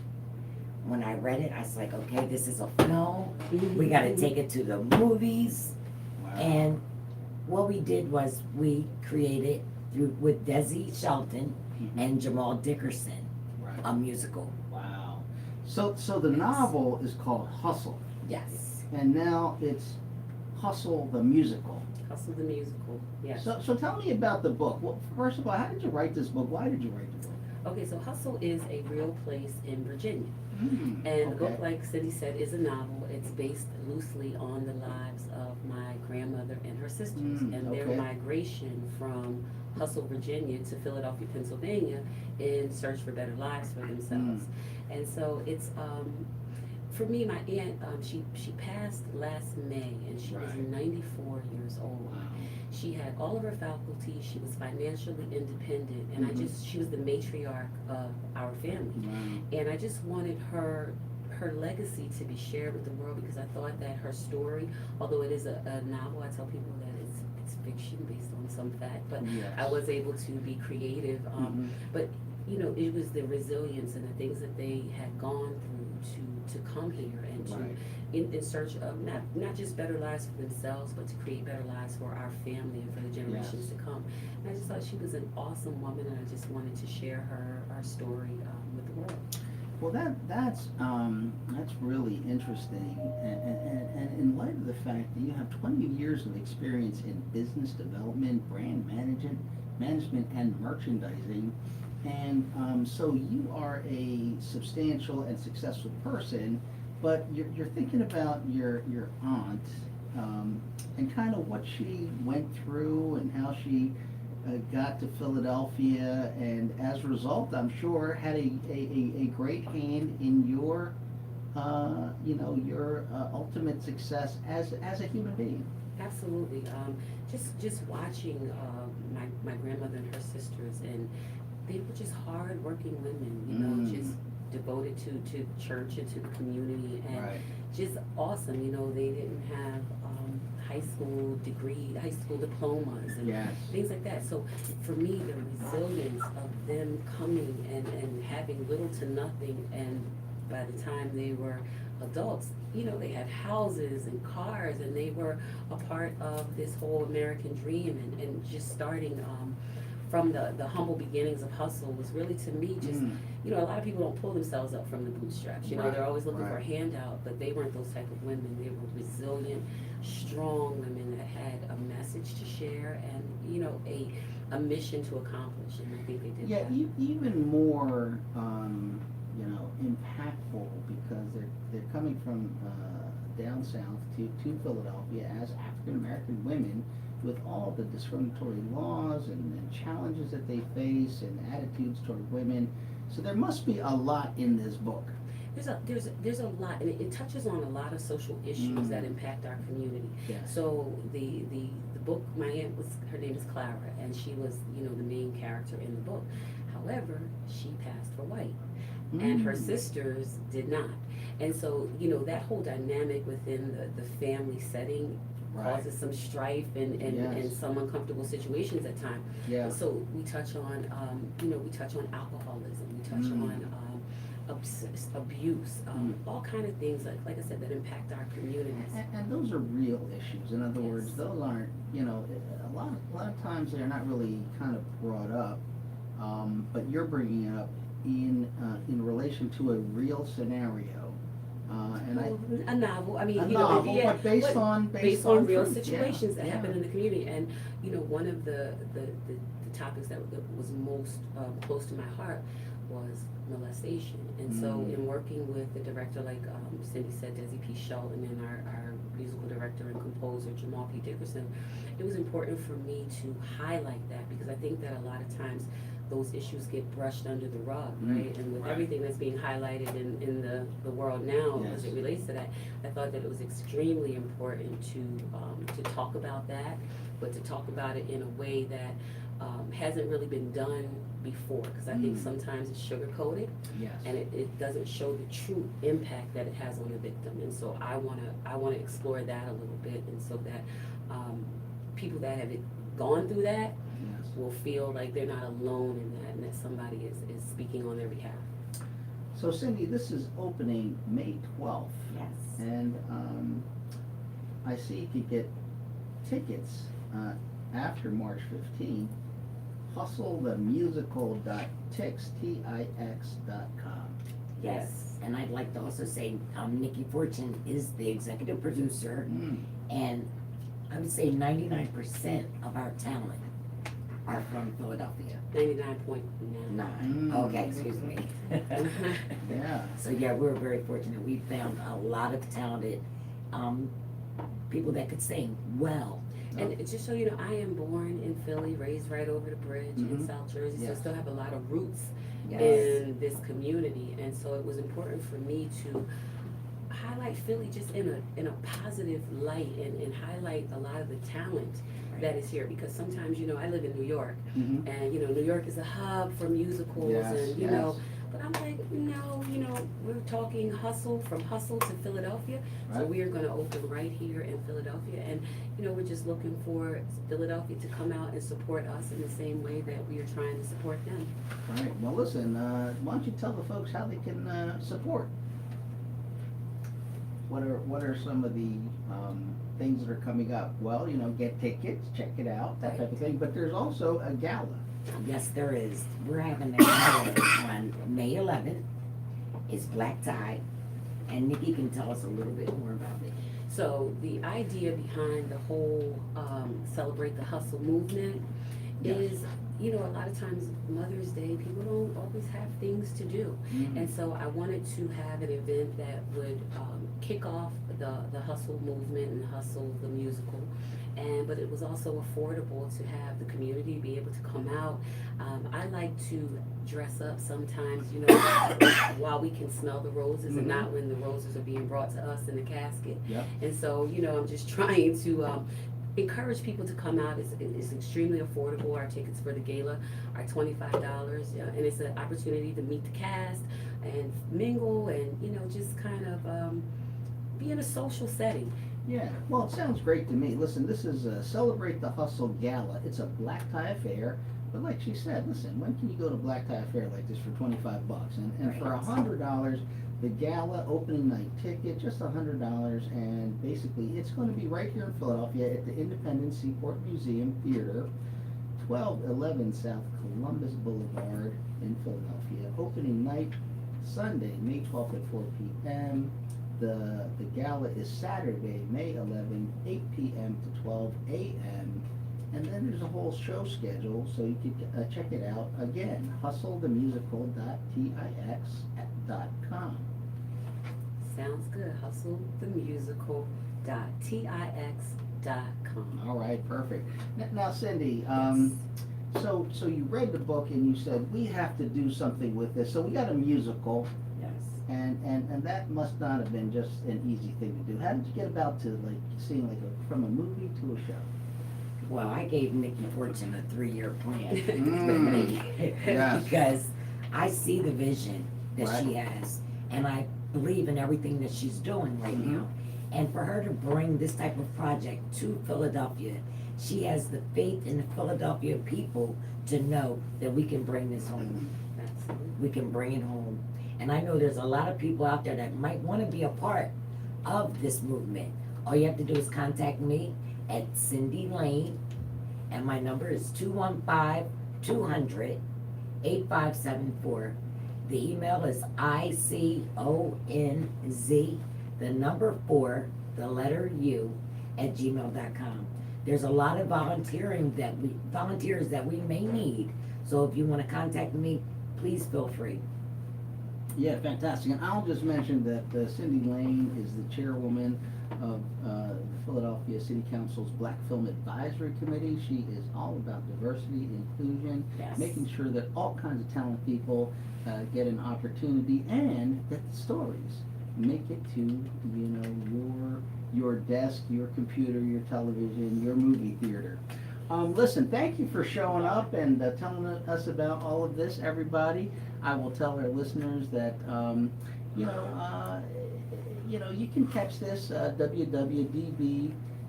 When I read it, I was like, okay, this is a film. We got to take it to the movies. Wow. And what we did was we created with Desi Shelton Mhm. and Jamal Dickerson Right. a musical. Wow. So the novel is called Hustle, Yes. and now it's Hustle the musical. Hustle the musical, yes. So tell me about the book. Well, first of all, how did you write this book? Why did you write the book? Okay, so Hustle is a real place in Virginia. Mm, And the book, okay. like Cyndi said, is a novel. It's based loosely on the lives of my grandmother and her sisters and their okay. migration from Hustle, Virginia to Philadelphia, Pennsylvania in search for better lives for themselves. And so it's, for me, my aunt, she passed last May and she was Right. 94 years old. Wow. She had all of her faculties. She was financially independent, and Mhm. she was the matriarch of our family. Wow. And I just wanted her legacy to be shared with the world because I thought that her story, although it is a novel, I tell people that it's fiction based on some fact, but Yes. I was able to be creative. Mhm. But you know, it was the resilience and the things that they had gone through to come here and to Right. in search of not just better lives for themselves, but to create better lives for our family and for the generations Yes. to come. And I just thought she was an awesome woman, and I just wanted to share her story with the world. Well, that's really interesting, and in light of the fact that you have 20 years of experience in business development, brand management, and merchandising, And so you are a substantial and successful person, but you're thinking about your aunt and kind of what she went through and how she got to Philadelphia, and as a result, I'm sure had a great hand in your your ultimate success as a human being. Absolutely. Just watching my grandmother and her sisters, and they were just hard-working women, you know, just devoted to church and to the community, and Right. just awesome. You know, they didn't have high school diplomas, and Yes. things like that. So for me, the resilience of them coming and having little to nothing, and by the time they were adults, you know, they had houses and cars, and they were a part of this whole American dream, and just starting from the humble beginnings of hustle was really, to me, just, you know, a lot of people don't pull themselves up from the bootstraps, you know, they're always looking for a handout, but they weren't those type of women. They were resilient, strong women that had a message to share, and, you know, a mission to accomplish, and I think they did that. Even more impactful, because they're coming from down south to Philadelphia as African American women, with all the discriminatory laws and challenges that they face and attitudes toward women. So there must be a lot in this book. There's a lot, and it touches on a lot of social issues that impact our community. Yes. So the book, my aunt her name is Clara, and she was, you know, the main character in the book. However, she passed for white, and her sisters did not. And so, you know, that whole dynamic within the family setting causes some strife and some uncomfortable situations at times. Yeah. So we touch on, we touch on alcoholism, we touch on abuse, all kind of things, like I said, that impact our communities. And those are real issues. In other words, those aren't, a lot of times they're not really kind of brought up, but you're bringing it up in relation to a real scenario. A novel. I mean, a you know, novel, yeah, but based on real truth. situations that happen in the community. And you know, one of the topics that was most close to my heart was molestation. And so, in working with the director, like Cyndi said, Desi P. Shelton, and our musical director and composer Jamal P. Dickerson, it was important for me to highlight that, because I think that a lot of times those issues get brushed under the rug, right? And with everything that's being highlighted in the world now as it relates to that, I thought that it was extremely important to talk about that, but to talk about it in a way that hasn't really been done before, because I think sometimes it's sugar-coated, and it doesn't show the true impact that it has on the victim. And so I wanna explore that a little bit, and so that people that have gone through that will feel like they're not alone in that, and that somebody is speaking on their behalf. So Cyndi, this is opening May 12th. Yes. And I see you could get tickets after March 15th. hustlethemusical.tix.com. Yes, and I'd like to also say, Nikki Fortune is the executive producer, and I would say 99% of our talent are from Philadelphia. 99.9. Okay, excuse me. Yeah. So yeah, we're very fortunate. We found a lot of talented people that could sing well. And just so you know, I am born in Philly, raised right over the bridge in South Jersey, so I still have a lot of roots in this community. And so it was important for me to highlight Philly just in a positive light, and highlight a lot of the talent that is here, because sometimes, you know, I live in New York, and you know, New York is a hub for musicals, and you know, but I'm like, no, you know, we're talking hustle, from hustle to Philadelphia, so we are gonna open right here in Philadelphia, and you know, we're just looking for Philadelphia to come out and support us in the same way that we are trying to support them. All right. Well, listen, why don't you tell the folks how they can support? What are some of the things that are coming up? Well, you know, get tickets, check it out, that type of thing. But there's also a gala. Yes, there is. We're having a gala on May 11th. It's black tie, and Nikki can tell us a little bit more about it. So the idea behind the whole Celebrate the Hustle movement is you know, a lot of times Mother's Day, people don't always have things to do. And so I wanted to have an event that would kick off the hustle movement and hustle the musical. But it was also affordable to have the community be able to come out. I like to dress up sometimes, you know, while we can smell the roses and not when the roses are being brought to us in the casket. Yep. And so, you know, I'm just trying to encourage people to come out. It's extremely affordable. Our tickets for the gala are $25, and it's an opportunity to meet the cast and mingle and, you know, just kind of be in a social setting. Yeah, well, it sounds great to me. Listen, this is a Celebrate the Hustle Gala. It's a black tie affair, but like she said, listen, when can you go to black tie affair like this for $25? And for $100, the gala opening night ticket, just $100, and basically it's going to be right here in Philadelphia at the Independent Seaport Museum Theater, 1211 South Columbus Boulevard in Philadelphia. Opening night, Sunday, May 12th at 4 p.m. The gala is Saturday, May 11th, 8 p.m. to 12 a.m. And then there's a whole show schedule, so you can check it out. Again, hustlethemusical.tix.com. Sounds good. hustlethemusical.tix.com. All right, perfect. Now, Cyndi, so you read the book and you said we have to do something with this. So we got a musical. Yes. And that must not have been just an easy thing to do. How did you get about to like seeing like from a movie to a show? Well, I gave Nikki Fortune a 3-year plan. Yes. Because I see the vision that Right. she has, and I believe in everything that she's doing right now. And for her to bring this type of project to Philadelphia, she has the faith in the Philadelphia people to know that we can bring this home. We can bring it home. And I know there's a lot of people out there that might want to be a part of this movement. All you have to do is contact me at Cyndi Lane, and my number is 215-200-8574. The email is ICONZ, the number 4, the letter U, at gmail.com. There's a lot of volunteers that we may need. So if you want to contact me, please feel free. Yeah, fantastic. And I'll just mention that Cyndi Lane is the chairwoman of the Philadelphia City Council's Black Film Advisory Committee. She is all about diversity, inclusion, Yes. making sure that all kinds of talented people get an opportunity and that the stories make it to, you know, your desk, your computer, your television, your movie theater. Listen, thank you for showing up and telling us about all of this, everybody. I will tell our listeners that, you know, you can catch this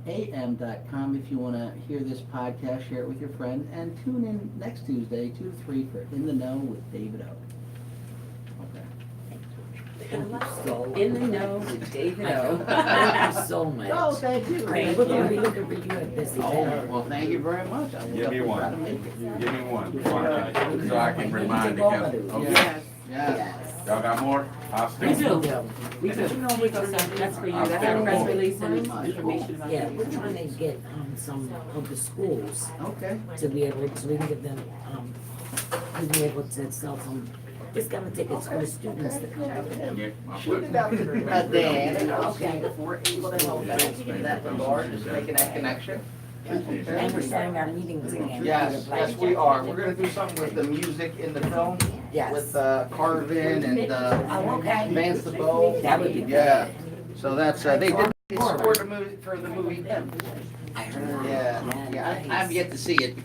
www.dbam.com if you want to hear this podcast, share it with your friend, and tune in next Tuesday, 2 to 3 for In the Know with David O. Okay. Thank you so In the know with David O. Thank you so much. Oh, thank you. Thank you. We'll be looking for you at this Oh, event. well, thank you very much. I will Give me definitely try to one. make it. Give me one, so I can bring mine together. Okay? Yes. Y'all got more? I'll We stick. do. We do. That's for you. That's a press release and information about Yeah, it. we're trying to get some of the schools Okay. to be able to, we can give them, to be able to sell some discounted tickets for the students to come. Yeah, my Shoot it out to Dan, and I'll see if we're able to help out in that regard, just making that connection. And we're starting our meetings again. Yes, yes, we are. We're gonna do something with the music in the film. Yes. With Carvin and Oh, okay. Vance the Bow. That would be Yeah. So that's, they did support the movie, for the movie Him. I heard. Yeah, I have yet to see it because